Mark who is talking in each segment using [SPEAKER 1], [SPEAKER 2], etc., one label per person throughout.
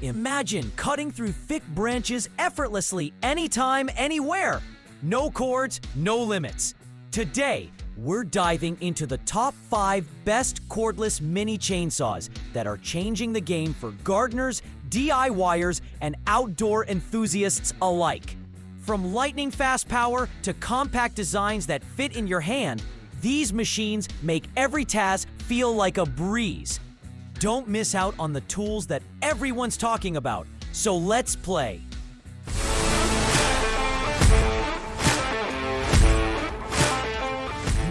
[SPEAKER 1] Imagine cutting through thick branches effortlessly anytime, anywhere. No cords, no limits. Today, we're diving into the top 5 best cordless mini chainsaws that are changing the game for gardeners, DIYers, and outdoor enthusiasts alike. From lightning-fast power to compact designs that fit in your hand, these machines make every task feel like a breeze. Don't miss out on the tools that everyone's talking about, so let's play.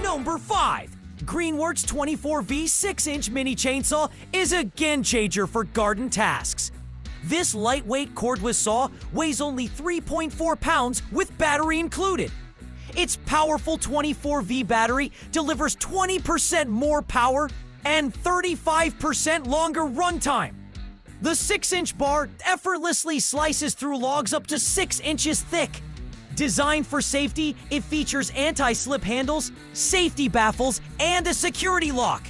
[SPEAKER 1] Number 5. Greenworks 24V 6-inch mini chainsaw is a game-changer for garden tasks. This lightweight cordless saw weighs only 3.4 pounds with battery included. Its powerful 24V battery delivers 20% more power and 35% longer runtime. The 6-inch bar effortlessly slices through logs up to 6 inches thick. Designed for safety, it features anti-slip handles, safety baffles, and a security lock.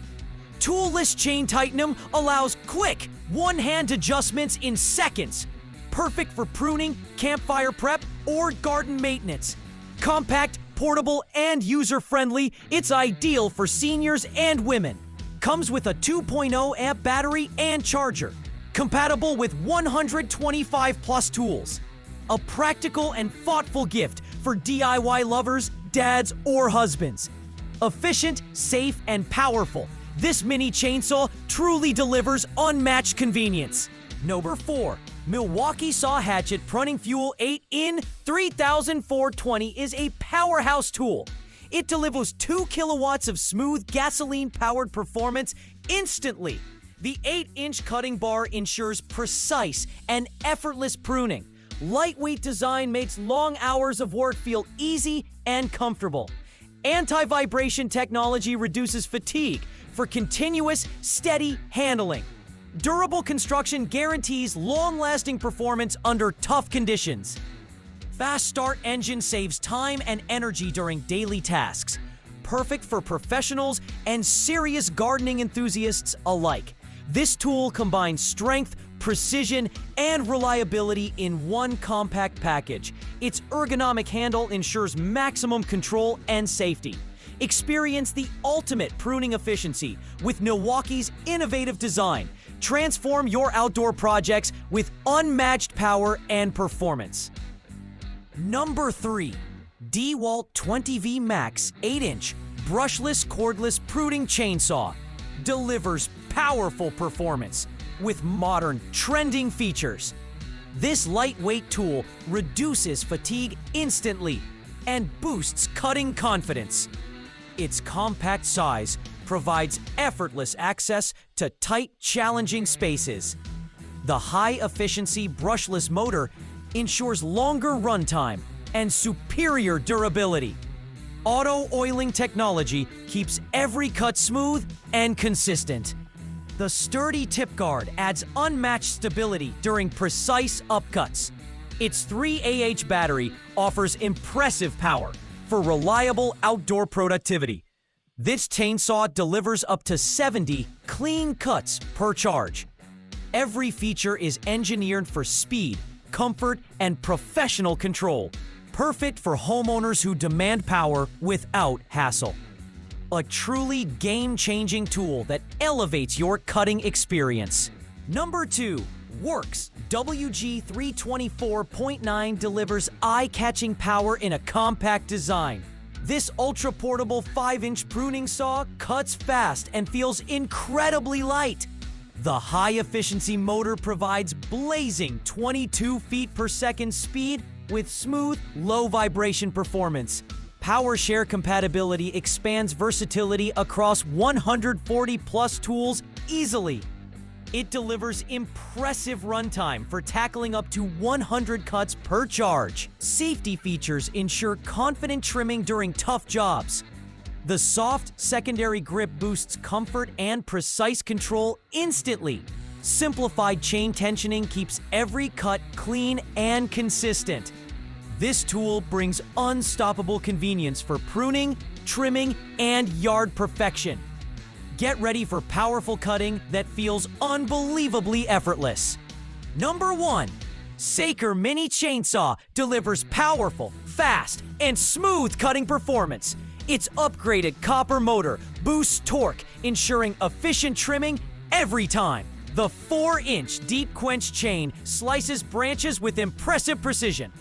[SPEAKER 1] Toolless chain titanium allows quick, one-hand adjustments in seconds. Perfect for pruning, campfire prep, or garden maintenance. Compact, portable, and user-friendly, it's ideal for seniors and women. Comes with a 2.0 amp battery and charger. Compatible with 125 plus tools. A practical and thoughtful gift for DIY lovers, dads, or husbands. Efficient, safe, and powerful, this mini chainsaw truly delivers unmatched convenience. Number 4. Milwaukee Saw Hatchet Pruning Fuel 8 in 3420 is a powerhouse tool. It delivers 2 kilowatts of smooth gasoline-powered performance instantly. The 8-inch cutting bar ensures precise and effortless pruning. Lightweight design makes long hours of work feel easy and comfortable. Anti-vibration technology reduces fatigue for continuous, steady handling. Durable construction guarantees long-lasting performance under tough conditions. Fast start engine saves time and energy during daily tasks. Perfect for professionals and serious gardening enthusiasts alike. This tool combines strength, precision, and reliability in one compact package. Its ergonomic handle ensures maximum control and safety. Experience the ultimate pruning efficiency with Milwaukee's innovative design. Transform your outdoor projects with unmatched power and performance. Number 3. Dewalt 20V Max 8-inch Brushless Cordless Pruning Chainsaw delivers powerful performance with modern, trending features. This lightweight tool reduces fatigue instantly and boosts cutting confidence. Its compact size provides effortless access to tight, challenging spaces. The high-efficiency brushless motor ensures longer runtime and superior durability. Auto-oiling technology keeps every cut smooth and consistent. The sturdy tip guard adds unmatched stability during precise upcuts. Its 3Ah battery offers impressive power for reliable outdoor productivity. This chainsaw delivers up to 70 clean cuts per charge. Every feature is engineered for speed, comfort, and professional control. Perfect for homeowners who demand power without hassle. A truly game-changing tool that elevates your cutting experience. Number 2. Worx WG324.9 delivers eye-catching power in a compact design. This ultra-portable 5-inch pruning saw cuts fast and feels incredibly light. The high-efficiency motor provides blazing 22 feet per second speed with smooth, low-vibration performance. PowerShare compatibility expands versatility across 140-plus tools easily. It delivers impressive runtime for tackling up to 100 cuts per charge. Safety features ensure confident trimming during tough jobs. The soft secondary grip boosts comfort and precise control instantly. Simplified chain tensioning keeps every cut clean and consistent. This tool brings unstoppable convenience for pruning, trimming, and yard perfection. Get ready for powerful cutting that feels unbelievably effortless. Number 1. Saker Mini Chainsaw delivers powerful, fast, and smooth cutting performance. Its upgraded copper motor boosts torque, ensuring efficient trimming every time. The 4-inch deep quench chain slices branches with impressive precision.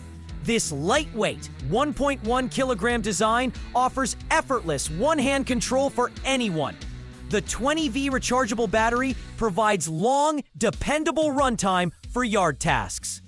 [SPEAKER 1] This lightweight 1.1 kilogram design offers effortless one-hand control for anyone. The 20V rechargeable battery provides long, dependable runtime for yard tasks.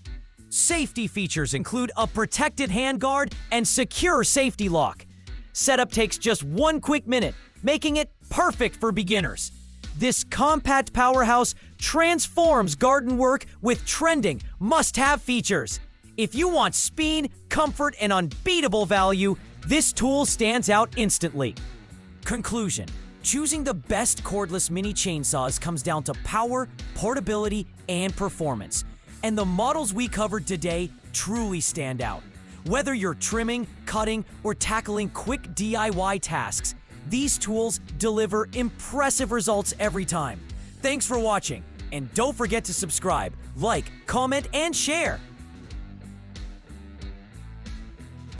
[SPEAKER 1] Safety features include a protected handguard and secure safety lock. Setup takes just 1 quick minute, making it perfect for beginners. This compact powerhouse transforms garden work with trending, must-have features. If you want speed, comfort, and unbeatable value, this tool stands out instantly. Conclusion: choosing the best cordless mini chainsaws comes down to power, portability, and performance. And the models we covered today truly stand out. Whether you're trimming, cutting, or tackling quick DIY tasks, these tools deliver impressive results every time. Thanks for watching, and don't forget to subscribe, like, comment, and share.